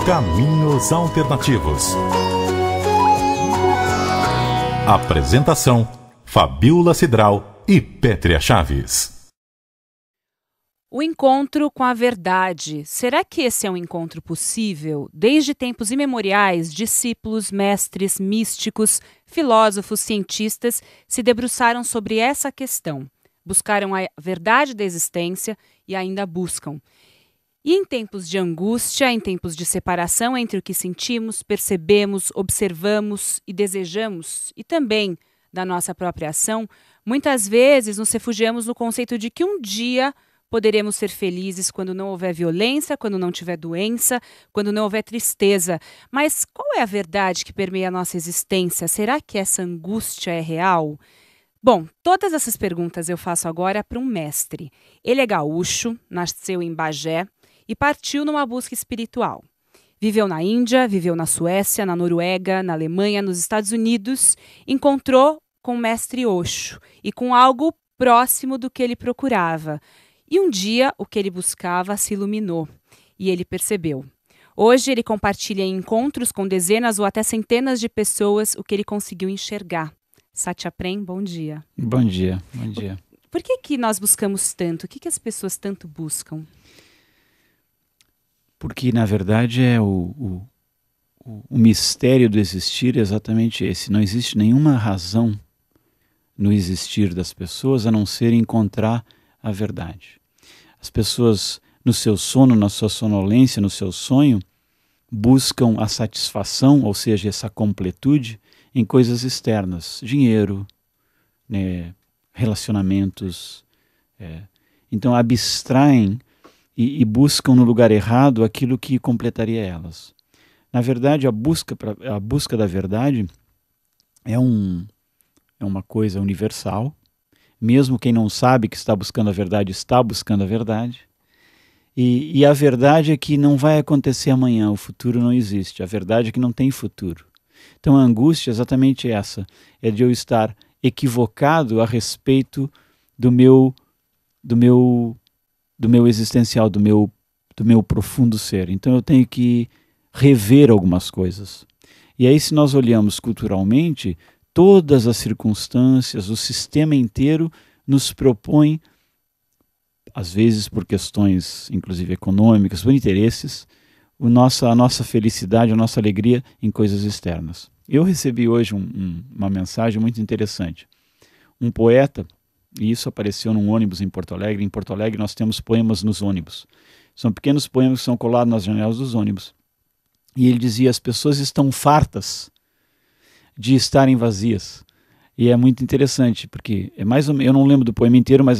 Caminhos Alternativos. Apresentação: Fabíola Cidral e Pétria Chaves. O encontro com a verdade. Será que esse é um encontro possível? Desde tempos imemoriais, discípulos, mestres, místicos, filósofos, cientistas se debruçaram sobre essa questão. Buscaram a verdade da existência e ainda buscam. E em tempos de angústia, em tempos de separação entre o que sentimos, percebemos, observamos e desejamos, e também da nossa própria ação, muitas vezes nos refugiamos no conceito de que um dia poderemos ser felizes quando não houver violência, quando não tiver doença, quando não houver tristeza. Mas qual é a verdade que permeia a nossa existência? Será que essa angústia é real? Bom, todas essas perguntas eu faço agora para um mestre. Ele é gaúcho, nasceu em Bagé e partiu numa busca espiritual. Viveu na Índia, viveu na Suécia, na Noruega, na Alemanha, nos Estados Unidos. Encontrou com o mestre Osho e com algo próximo do que ele procurava. E um dia o que ele buscava se iluminou e ele percebeu. Hoje ele compartilha em encontros com dezenas ou até centenas de pessoas o que ele conseguiu enxergar. Satya Prem, bom dia. Bom dia, bom dia. Por que nós buscamos tanto? O que as pessoas tanto buscam? Porque, na verdade, o mistério do existir é exatamente esse. Não existe nenhuma razão no existir das pessoas a não ser encontrar a verdade. As pessoas, no seu sono, na sua sonolência, no seu sonho, buscam a satisfação, ou seja, essa completude, em coisas externas. Dinheiro, né, relacionamentos. Então, abstraem e buscam no lugar errado aquilo que completaria elas. Na verdade, a busca da verdade é uma coisa universal. Mesmo quem não sabe que está buscando a verdade, está buscando a verdade. E a verdade é que não vai acontecer amanhã, o futuro não existe. A verdade é que não tem futuro. Então a angústia é exatamente essa, é de eu estar equivocado a respeito do meu existencial, do meu profundo ser. Então eu tenho que rever algumas coisas. E aí, se nós olhamos culturalmente, todas as circunstâncias, o sistema inteiro nos propõe, às vezes por questões inclusive econômicas, por interesses, a nossa felicidade, a nossa alegria em coisas externas. Eu recebi hoje uma mensagem muito interessante. Um poeta, e isso apareceu num ônibus em Porto Alegre. Em Porto Alegre nós temos poemas nos ônibus. São pequenos poemas que são colados nas janelas dos ônibus. E ele dizia: as pessoas estão fartas de estarem vazias. E é muito interessante, porque é mais ou menos, eu não lembro do poema inteiro, mas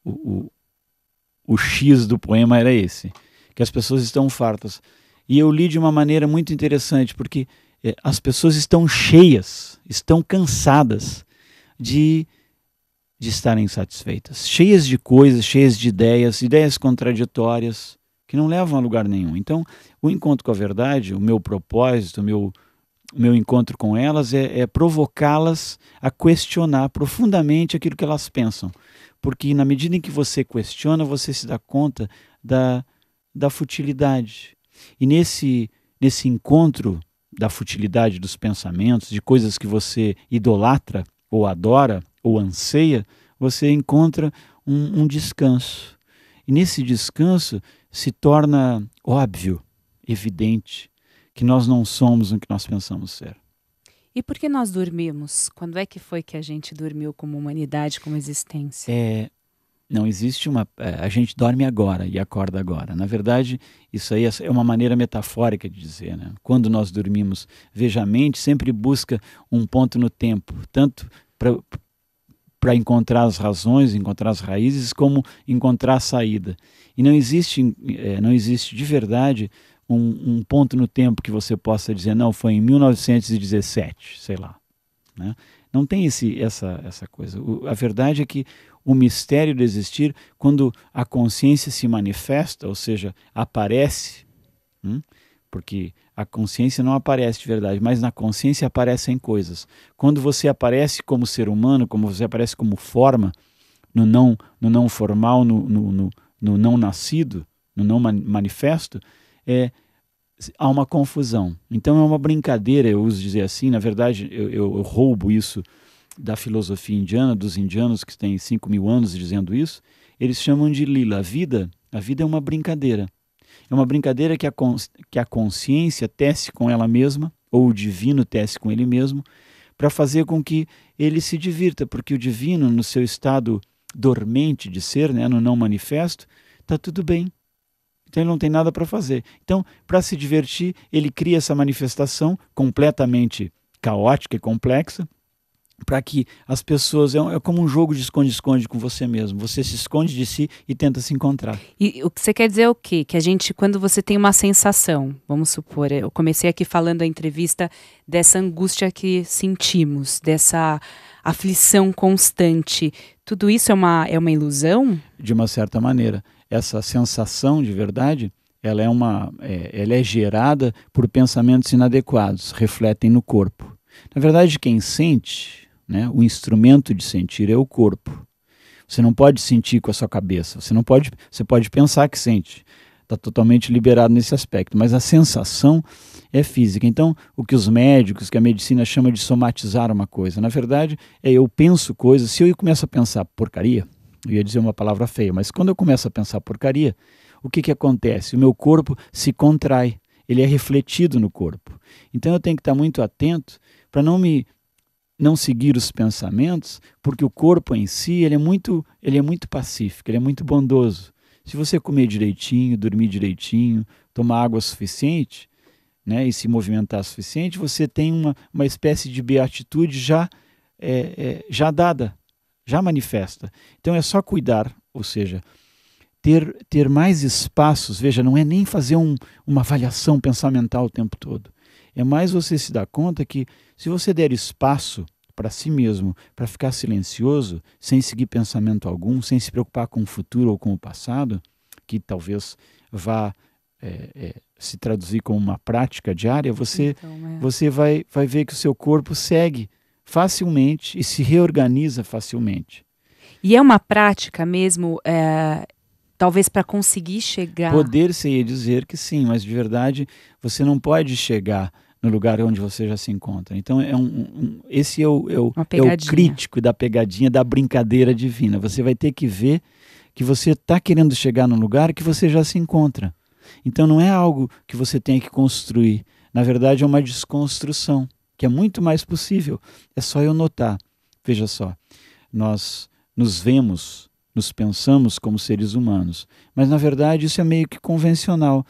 o X do poema era esse, que as pessoas estão fartas. E eu li de uma maneira muito interessante, porque as pessoas estão cheias, estão cansadas de estarem insatisfeitas, cheias de coisas, cheias de ideias contraditórias, que não levam a lugar nenhum. Então, o encontro com a verdade, o meu propósito, o meu encontro com elas é provocá-las a questionar profundamente aquilo que elas pensam. Porque na medida em que você questiona, você se dá conta da futilidade. E nesse encontro da futilidade dos pensamentos, de coisas que você idolatra, ou adora, ou anseia, você encontra um descanso. E nesse descanso se torna óbvio, evidente, que nós não somos o que nós pensamos ser. E por que nós dormimos? Quando é que foi que a gente dormiu como humanidade, como existência? Não existe a gente dorme agora e acorda agora. Na verdade, isso aí é uma maneira metafórica de dizer, né? Quando nós dormimos, veja, a mente sempre busca um ponto no tempo, tanto para encontrar as razões, encontrar as raízes, como encontrar a saída. E não existe de verdade um ponto no tempo que você possa dizer, não, foi em 1917, sei lá. Né? Não tem essa coisa. A verdade é que o mistério do existir, quando a consciência se manifesta, ou seja, aparece, porque a consciência não aparece de verdade, mas na consciência aparecem coisas. Quando você aparece como ser humano, como você aparece como forma, no não formal, no não nascido, no não manifesto, há uma confusão. Então é uma brincadeira, eu uso dizer assim, na verdade eu roubo isso da filosofia indiana, dos indianos que têm 5.000 anos dizendo isso. Eles chamam de lila. A vida é uma brincadeira. É uma brincadeira que a consciência tece com ela mesma, ou o divino tece com ele mesmo, para fazer com que ele se divirta, porque o divino, no seu estado dormente de ser, né, no não manifesto, está tudo bem. Então ele não tem nada para fazer. Então, para se divertir, ele cria essa manifestação completamente caótica e complexa, para que as pessoas... É como um jogo de esconde-esconde com você mesmo. Você se esconde de si e tenta se encontrar. E o que você quer dizer é o quê? Que a gente, quando você tem uma sensação, vamos supor, eu comecei aqui falando a entrevista dessa angústia que sentimos, dessa aflição constante, tudo isso é uma ilusão? De uma certa maneira. Essa sensação de verdade, ela é gerada por pensamentos inadequados, refletem no corpo. Na verdade, quem sente, né, o instrumento de sentir é o corpo. Você não pode sentir com a sua cabeça, você pode pensar que sente, está totalmente liberado nesse aspecto, mas a sensação é física. Então, o que os médicos, que a medicina chama de somatizar uma coisa, na verdade, eu penso coisas, se eu começo a pensar porcaria, eu ia dizer uma palavra feia, mas quando eu começo a pensar porcaria, o que acontece? O meu corpo se contrai, ele é refletido no corpo. Então eu tenho que estar muito atento para não seguir os pensamentos, porque o corpo em si ele é muito pacífico, ele é muito bondoso. Se você comer direitinho, dormir direitinho, tomar água suficiente, né, e se movimentar o suficiente, você tem uma espécie de beatitude já dada, já manifesta. Então é só cuidar, ou seja, ter mais espaços. Veja, não é nem fazer uma avaliação pensamental o tempo todo. É mais você se dar conta que se você der espaço para si mesmo, para ficar silencioso, sem seguir pensamento algum, sem se preocupar com o futuro ou com o passado, que talvez vá se traduzir como uma prática diária, você vai ver que o seu corpo segue facilmente e se reorganiza facilmente. E é uma prática mesmo, talvez para conseguir chegar... Poder se ia dizer que sim, mas de verdade você não pode chegar no lugar onde você já se encontra. Então esse é o crítico da pegadinha, da brincadeira divina. Você vai ter que ver que você está querendo chegar num lugar que você já se encontra. Então não é algo que você tem que construir. Na verdade é uma desconstrução, que é muito mais possível. É só eu notar. Veja só, nós nos vemos, nos pensamos como seres humanos, mas na verdade isso é meio que convencional.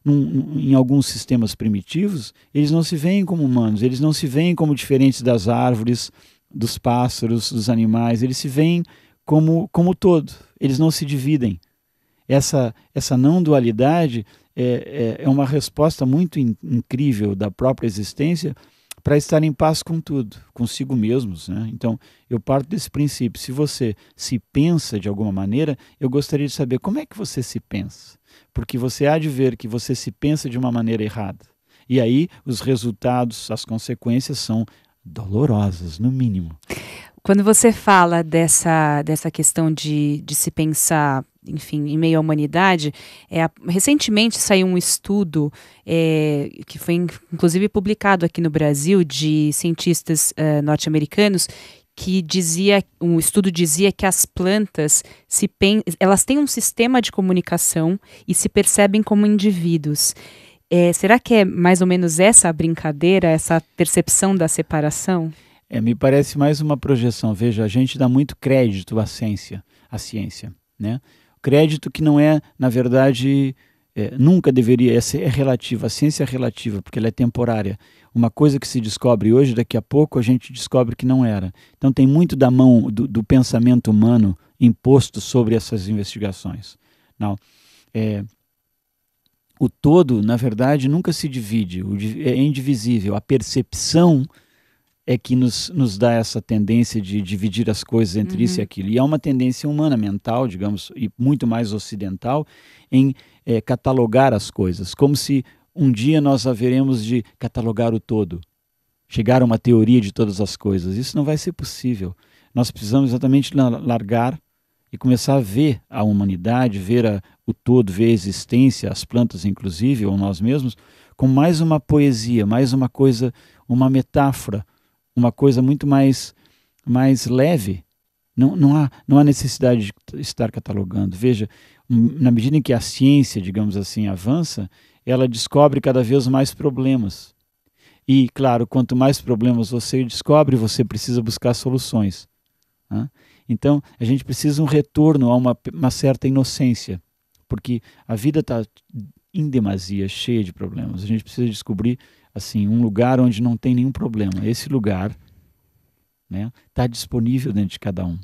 Em alguns sistemas primitivos, eles não se veem como humanos, eles não se veem como diferentes das árvores, dos pássaros, dos animais, eles se veem como todo, eles não se dividem. Essa não dualidade é uma resposta muito incrível da própria existência para estar em paz com tudo, consigo mesmos, né? Então, eu parto desse princípio. Se você se pensa de alguma maneira, eu gostaria de saber como é que você se pensa. Porque você há de ver que você se pensa de uma maneira errada. E aí, os resultados, as consequências são dolorosas, no mínimo. Quando você fala dessa questão de se pensar, enfim, em meio à humanidade, recentemente saiu um estudo que foi inclusive publicado aqui no Brasil de cientistas norte-americanos que um estudo dizia que as plantas elas têm um sistema de comunicação e se percebem como indivíduos. Será que é mais ou menos essa a brincadeira, essa percepção da separação? Me parece mais uma projeção. Veja, a gente dá muito crédito à ciência, né? Crédito que não é, na verdade, nunca deveria, é relativo. A ciência é relativa, porque ela é temporária. Uma coisa que se descobre hoje, daqui a pouco a gente descobre que não era. Então tem muito da mão do pensamento humano imposto sobre essas investigações. Não, o todo, na verdade, nunca se divide, é indivisível. A percepção é que nos dá essa tendência de dividir as coisas entre isso e aquilo. E há uma tendência humana, mental, digamos, e muito mais ocidental, em catalogar as coisas, como se um dia nós haveremos de catalogar o todo, chegar a uma teoria de todas as coisas. Isso não vai ser possível. Nós precisamos exatamente largar e e começar a ver a humanidade, ver o todo, ver a existência, as plantas inclusive, ou nós mesmos, com mais uma poesia, mais uma coisa, uma metáfora, uma coisa muito mais leve. Não há necessidade de estar catalogando. Veja, na medida em que a ciência, digamos assim, avança, ela descobre cada vez mais problemas. E, claro, quanto mais problemas você descobre, você precisa buscar soluções. Né? Então, a gente precisa um retorno a uma certa inocência, porque a vida está em demasia, cheia de problemas. A gente precisa descobrir assim, um lugar onde não tem nenhum problema. Esse lugar está disponível dentro de cada um.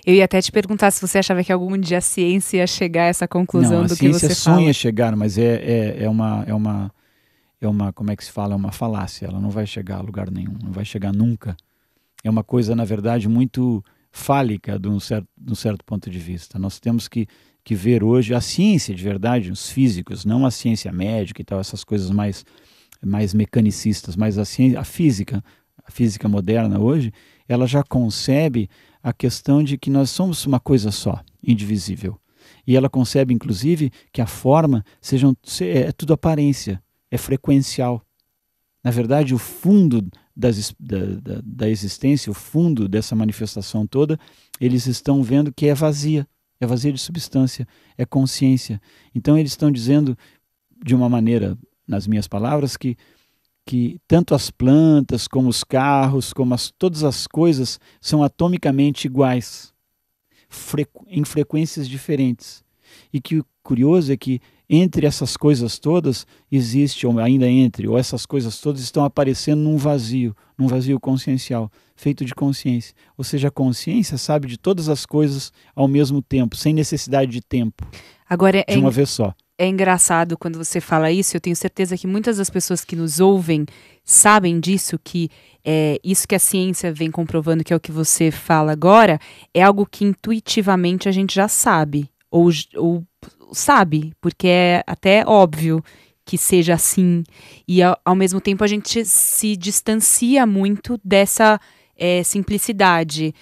Eu ia até te perguntar se você achava que algum dia a ciência ia chegar a essa conclusão do que você fala. A ciência sonha chegar, mas é uma, como é que se fala? É uma falácia. Ela não vai chegar a lugar nenhum, não vai chegar nunca. É uma coisa, na verdade, muito fálica de um certo ponto de vista. Nós temos que ver hoje a ciência de verdade, os físicos, não a ciência médica e tal, essas coisas mais mecanicistas, mas a física moderna hoje, ela já concebe a questão de que nós somos uma coisa só, indivisível. E ela concebe, inclusive, que a forma é tudo aparência, é frequencial. Na verdade, o fundo da existência, o fundo dessa manifestação toda, eles estão vendo que é vazia de substância, é consciência. Então eles estão dizendo, de uma maneira, nas minhas palavras, que tanto as plantas, como os carros, como todas as coisas são atomicamente iguais, em frequências diferentes. E que o curioso é que entre essas coisas todas existe, ou essas coisas todas estão aparecendo num vazio consciencial, feito de consciência. Ou seja, a consciência sabe de todas as coisas ao mesmo tempo, sem necessidade de tempo, agora, de uma vez só. É engraçado quando você fala isso, eu tenho certeza que muitas das pessoas que nos ouvem sabem disso, que isso que a ciência vem comprovando, que é o que você fala agora, é algo que intuitivamente a gente já sabe, ou sabe, porque é até óbvio que seja assim, e ao mesmo tempo a gente se distancia muito dessa simplicidade.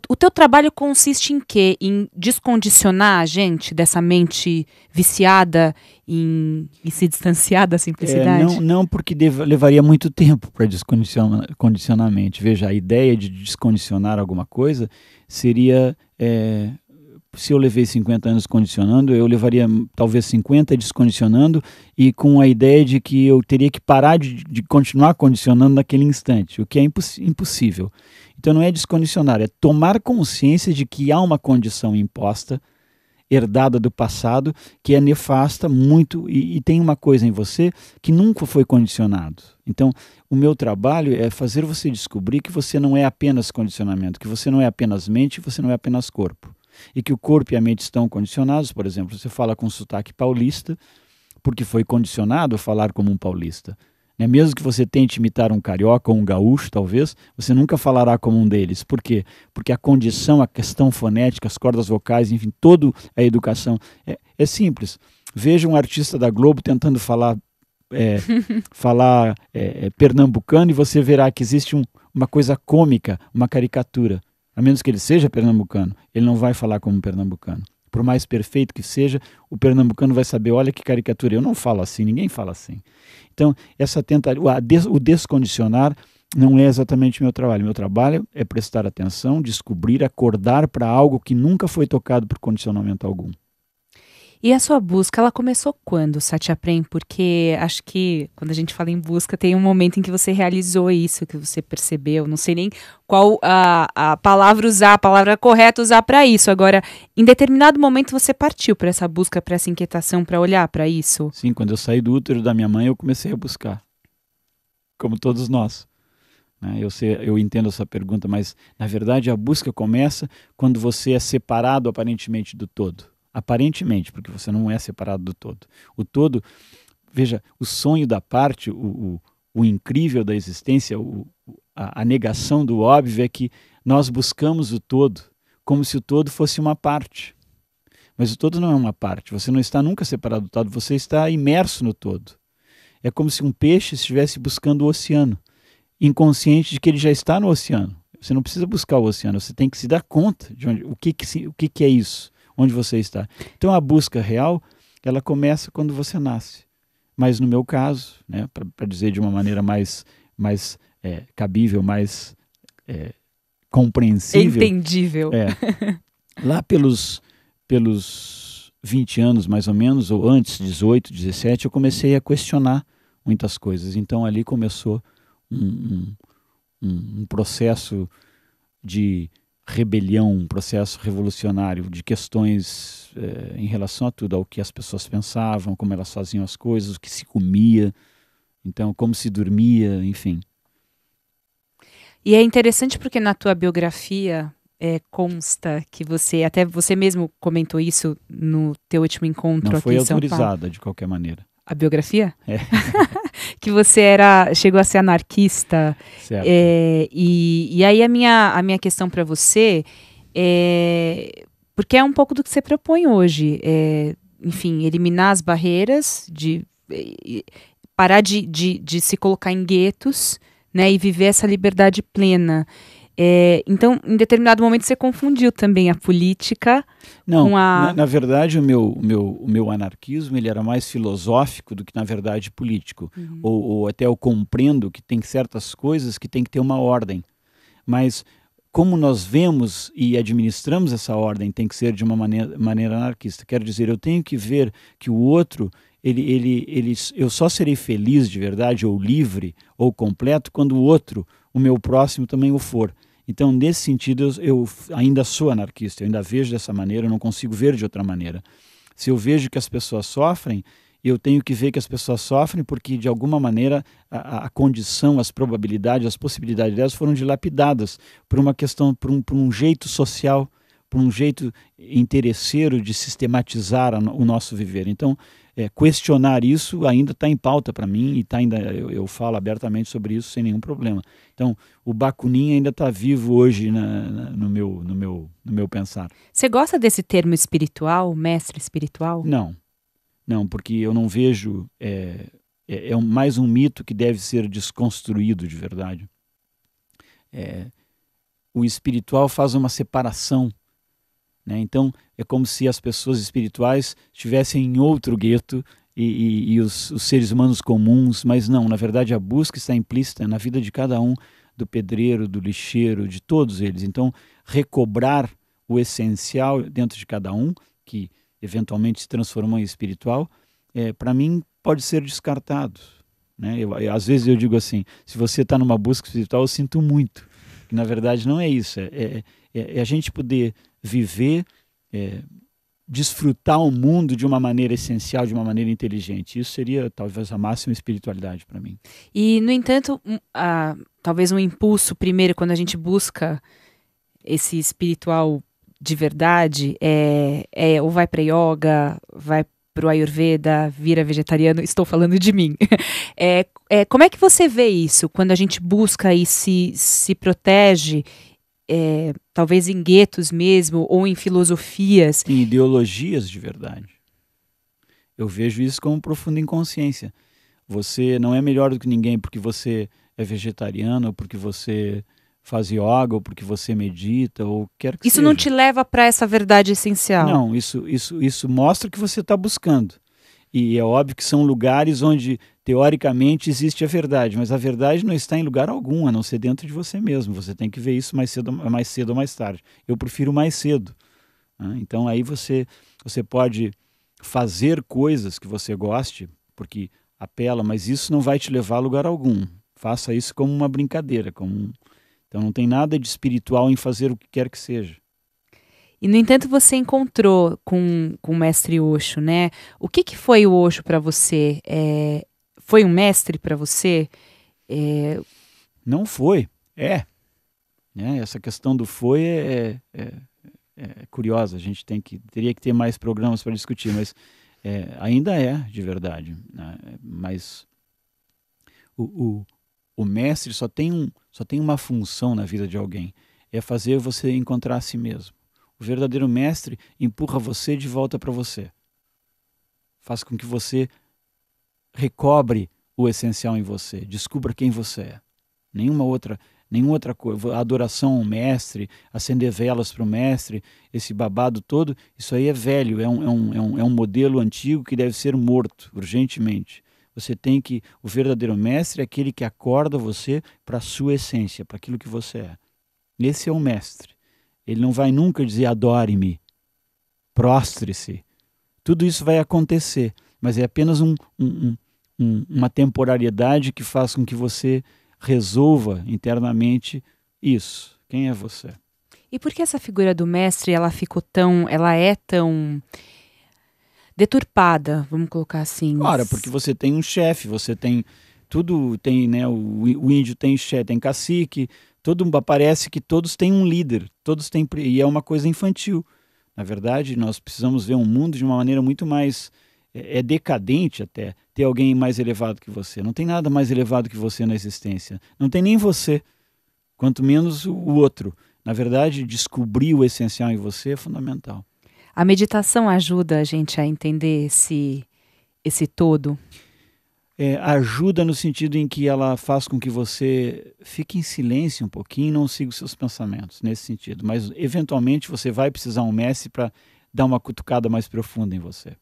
O teu trabalho consiste em quê? Em descondicionar a gente dessa mente viciada em se distanciar da simplicidade? Não, porque levaria muito tempo para descondicionar a mente. Veja, a ideia de descondicionar alguma coisa seria... se eu levei 50 anos condicionando, eu levaria talvez 50 descondicionando e com a ideia de que eu teria que parar de continuar condicionando naquele instante, o que é impossível. Então não é descondicionar, é tomar consciência de que há uma condição imposta, herdada do passado, que é nefasta muito e tem uma coisa em você que nunca foi condicionado. Então o meu trabalho é fazer você descobrir que você não é apenas condicionamento, que você não é apenas mente, você não é apenas corpo. E que o corpo e a mente estão condicionados. Por exemplo, você fala com sotaque paulista porque foi condicionado a falar como um paulista. Mesmo que você tente imitar um carioca ou um gaúcho, talvez, você nunca falará como um deles. Por quê? Porque a condição, a questão fonética, as cordas vocais, enfim, toda a educação é simples. Veja um artista da Globo tentando falar pernambucano e você verá que existe uma coisa cômica, uma caricatura. A menos que ele seja pernambucano, ele não vai falar como um pernambucano. Por mais perfeito que seja, o pernambucano vai saber, olha que caricatura, eu não falo assim, ninguém fala assim. Então, essa tentativa, o descondicionar não é exatamente o meu trabalho. Meu trabalho é prestar atenção, descobrir, acordar para algo que nunca foi tocado por condicionamento algum. E a sua busca, ela começou quando, Satyaprem? Porque acho que quando a gente fala em busca, tem um momento em que você realizou isso, que você percebeu. Não sei nem qual a palavra usar, a palavra correta usar para isso. Agora, em determinado momento você partiu para essa busca, para essa inquietação, para olhar para isso? Sim, quando eu saí do útero da minha mãe, eu comecei a buscar. Como todos nós. Eu entendo essa pergunta, mas na verdade a busca começa quando você é separado aparentemente do todo. Aparentemente, porque você não é separado do todo. O todo, veja, o sonho da parte, o incrível da existência, a negação do óbvio é que nós buscamos o todo como se o todo fosse uma parte. Mas o todo não é uma parte, você não está nunca separado do todo, você está imerso no todo. É como se um peixe estivesse buscando o oceano, inconsciente de que ele já está no oceano. Você não precisa buscar o oceano, você tem que se dar conta de o que é isso, onde você está. Então a busca real, ela começa quando você nasce. Mas no meu caso, né, para dizer de uma maneira mais cabível, mais compreensível. Entendível. Lá pelos 20 anos, mais ou menos, ou antes, 18, 17, eu comecei a questionar muitas coisas. Então ali começou um processo de rebelião, um processo revolucionário, de questões em relação a tudo, ao que as pessoas pensavam, como elas faziam as coisas, o que se comia, então como se dormia, enfim. E é interessante porque na tua biografia consta que até você mesmo comentou isso no teu último encontro aqui em São Paulo. Não foi autorizada de qualquer maneira. A biografia? É. Que você chegou a ser anarquista. Certo. E aí a minha questão para você porque é um pouco do que você propõe hoje, enfim, eliminar as barreiras, parar de se colocar em guetos, né, e viver essa liberdade plena. Então, em determinado momento, você confundiu também a política com a... Na verdade, o meu anarquismo ele era mais filosófico do que, na verdade, político. Uhum. Ou até eu compreendo que tem certas coisas que tem que ter uma ordem. Mas como nós vemos e administramos essa ordem tem que ser de uma maneira anarquista. Quero dizer, eu tenho que ver que o outro... eu só serei feliz de verdade, ou livre, ou completo, quando o outro, o meu próximo, também o for. Então, nesse sentido, eu ainda sou anarquista, eu ainda vejo dessa maneira, eu não consigo ver de outra maneira. Se eu vejo que as pessoas sofrem, eu tenho que ver que as pessoas sofrem porque, de alguma maneira, a condição, as probabilidades, as possibilidades delas foram dilapidadas por uma questão, por um jeito social, por um jeito interesseiro de sistematizar o nosso viver. Então, questionar isso ainda está em pauta para mim e eu falo abertamente sobre isso sem nenhum problema. Então, o Bakunin ainda está vivo hoje no meu pensar. Você gosta desse termo espiritual, mestre espiritual? Não, porque eu não vejo... mais um mito que deve ser desconstruído de verdade. O espiritual faz uma separação, né? Então, é como se as pessoas espirituais estivessem em outro gueto e os seres humanos comuns, mas não, na verdade a busca está implícita na vida de cada um, do pedreiro, do lixeiro, de todos eles. Então, recobrar o essencial dentro de cada um, que eventualmente se transformou em espiritual, para mim pode ser descartado, né? Às vezes eu digo assim, se você está numa busca espiritual, eu sinto muito, que na verdade não é isso, é a gente poder viver, desfrutar o mundo de uma maneira essencial, de uma maneira inteligente. Isso seria talvez a máxima espiritualidade para mim. E, no entanto, talvez um impulso primeiro, quando a gente busca esse espiritual de verdade, ou vai para yoga, vai para o Ayurveda, vira vegetariano, estou falando de mim. Como é que você vê isso, quando a gente busca e se protege, talvez em guetos mesmo, ou em filosofias? Em ideologias de verdade. Eu vejo isso como profunda inconsciência. Você não é melhor do que ninguém porque você é vegetariano, ou porque você faz yoga, ou porque você medita, ou quer que isso seja. Não te leva para essa verdade essencial? Não, isso mostra o que você está buscando. E é óbvio que são lugares onde, teoricamente, existe a verdade, mas a verdade não está em lugar algum, a não ser dentro de você mesmo. Você tem que ver isso mais cedo ou mais tarde. Eu prefiro mais cedo. Né? Então, aí você pode fazer coisas que você goste, porque apela, mas isso não vai te levar a lugar algum. Faça isso como uma brincadeira. Então, não tem nada de espiritual em fazer o que quer que seja. E, no entanto, você encontrou com o mestre Osho, né? O que foi o Osho para você? Foi um mestre para você? Não foi. Essa questão do foi é curiosa. A gente teria que ter mais programas para discutir, mas ainda é de verdade. Né? Mas o mestre só tem uma função na vida de alguém. É fazer você encontrar a si mesmo. O verdadeiro mestre empurra você de volta para você. Faz com que você recobre o essencial em você. Descubra quem você é. nenhuma outra coisa. A adoração ao mestre, acender velas para o mestre, esse babado todo, isso aí é velho, é um modelo antigo que deve ser morto urgentemente. Você tem que, o verdadeiro mestre é aquele que acorda você para a sua essência, para aquilo que você é. Esse é o mestre. Ele não vai nunca dizer adore-me, prostre-se. Tudo isso vai acontecer, mas é apenas uma temporariedade que faz com que você resolva internamente isso. Quem é você? E por que essa figura do mestre ela é tão deturpada, vamos colocar assim? Ora, porque você tem um chefe, você tem tudo, tem, né, o índio tem chefe, tem cacique, parece que todos têm um líder, todos têm, e é uma coisa infantil. Na verdade, nós precisamos ver um mundo de uma maneira muito mais decadente até, ter alguém mais elevado que você. Não tem nada mais elevado que você na existência. Não tem nem você, quanto menos o outro. Na verdade, descobrir o essencial em você é fundamental. A meditação ajuda a gente a entender esse todo? Ajuda no sentido em que ela faz com que você fique em silêncio um pouquinho e não siga os seus pensamentos, nesse sentido. Mas, eventualmente, você vai precisar de um mestre para dar uma cutucada mais profunda em você.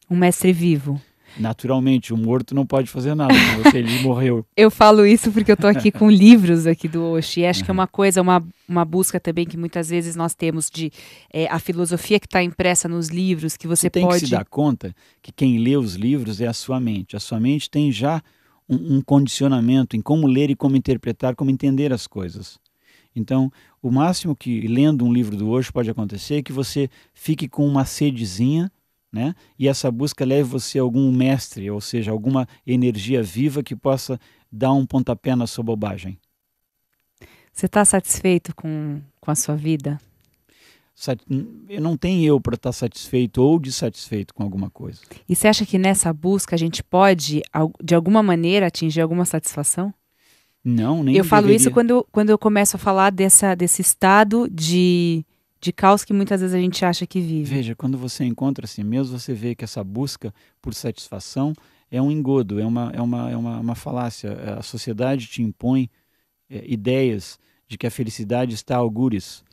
Um mestre vivo. Naturalmente, o morto não pode fazer nada com você, ele morreu. Eu falo isso porque eu estou aqui com livros aqui do Osho, e acho que é uma coisa, uma busca também que muitas vezes nós temos de a filosofia que está impressa nos livros, que você tem pode... que se dar conta que quem lê os livros é a sua mente. A sua mente tem já um condicionamento em como ler e como interpretar, como entender as coisas. Então, o máximo que lendo um livro do Osho pode acontecer é que você fique com uma sedezinha, né? E essa busca leve você a algum mestre, ou seja, alguma energia viva que possa dar um pontapé na sua bobagem. Você está satisfeito com a sua vida? Não tem eu para estar satisfeito ou dissatisfeito com alguma coisa. E você acha que nessa busca a gente pode, de alguma maneira, atingir alguma satisfação? Não, nem eu falo deveria. Isso quando eu começo a falar desse estado de caos que muitas vezes a gente acha que vive. Veja, quando você encontra assim mesmo, você vê que essa busca por satisfação é um engodo, é uma falácia. A sociedade te impõe ideias de que a felicidade está a algures,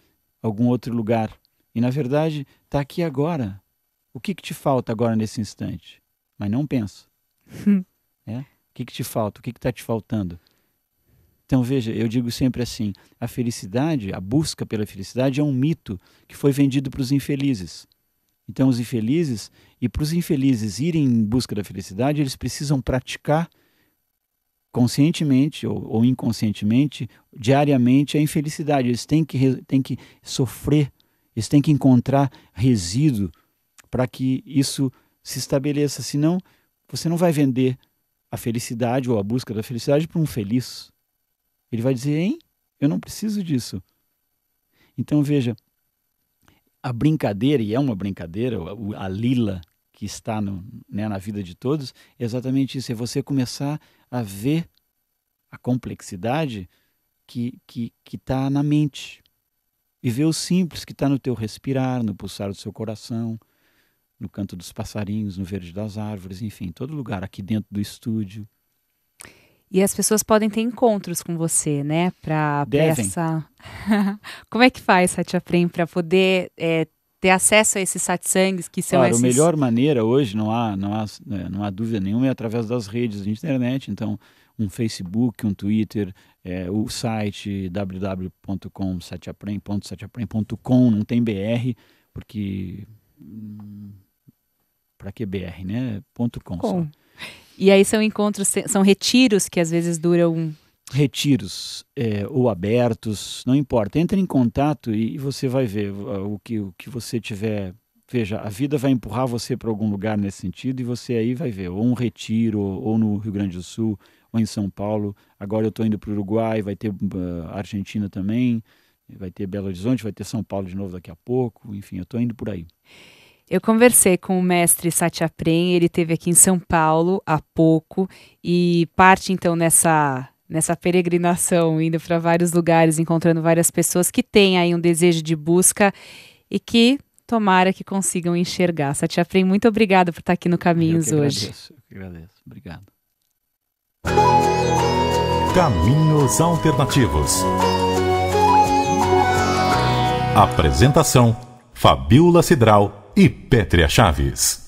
algum outro lugar. E, na verdade, está aqui agora. O que te falta agora nesse instante? Mas não pensa. O que te falta? O que está te faltando? Então, veja, eu digo sempre assim, a felicidade, a busca pela felicidade é um mito que foi vendido para os infelizes. Então, os infelizes, e para os infelizes irem em busca da felicidade, eles precisam praticar conscientemente ou inconscientemente, diariamente, a infelicidade. Eles têm que sofrer, eles têm que encontrar resíduo para que isso se estabeleça. Senão, você não vai vender a felicidade ou a busca da felicidade para um feliz. Ele vai dizer, hein? Eu não preciso disso. Então, veja, a brincadeira, e é uma brincadeira, a lila que está na vida de todos, é exatamente isso, é você começar a ver a complexidade que está na mente. E ver o simples que está no teu respirar, no pulsar do seu coração, no canto dos passarinhos, no verde das árvores, enfim, em todo lugar, aqui dentro do estúdio. E as pessoas podem ter encontros com você, né? Devem. Como é que faz, Satya Prem, para poder ter acesso a esses satsangs que são A melhor maneira hoje, não há dúvida nenhuma, é através das redes de internet. Então, um Facebook, um Twitter, o site www.satyaprem.com, não tem BR, porque... para que BR, né? .com só. E aí são encontros, são retiros que às vezes duram... Retiros ou abertos, não importa. Entre em contato e você vai ver o que você tiver. Veja, a vida vai empurrar você para algum lugar nesse sentido e você aí vai ver. Ou um retiro, ou no Rio Grande do Sul, ou em São Paulo. Agora eu estou indo para o Uruguai, vai ter Argentina também, vai ter Belo Horizonte, vai ter São Paulo de novo daqui a pouco. Enfim, eu estou indo por aí. Eu conversei com o mestre Satya Prem, ele esteve aqui em São Paulo há pouco e parte então nessa peregrinação, indo para vários lugares, encontrando várias pessoas que têm aí um desejo de busca e que tomara que consigam enxergar. Satya Prem, muito obrigada por estar aqui no Caminhos hoje. Eu que agradeço. Obrigado. Caminhos Alternativos. Apresentação: Fabiola Cidral e Pétria Chaves.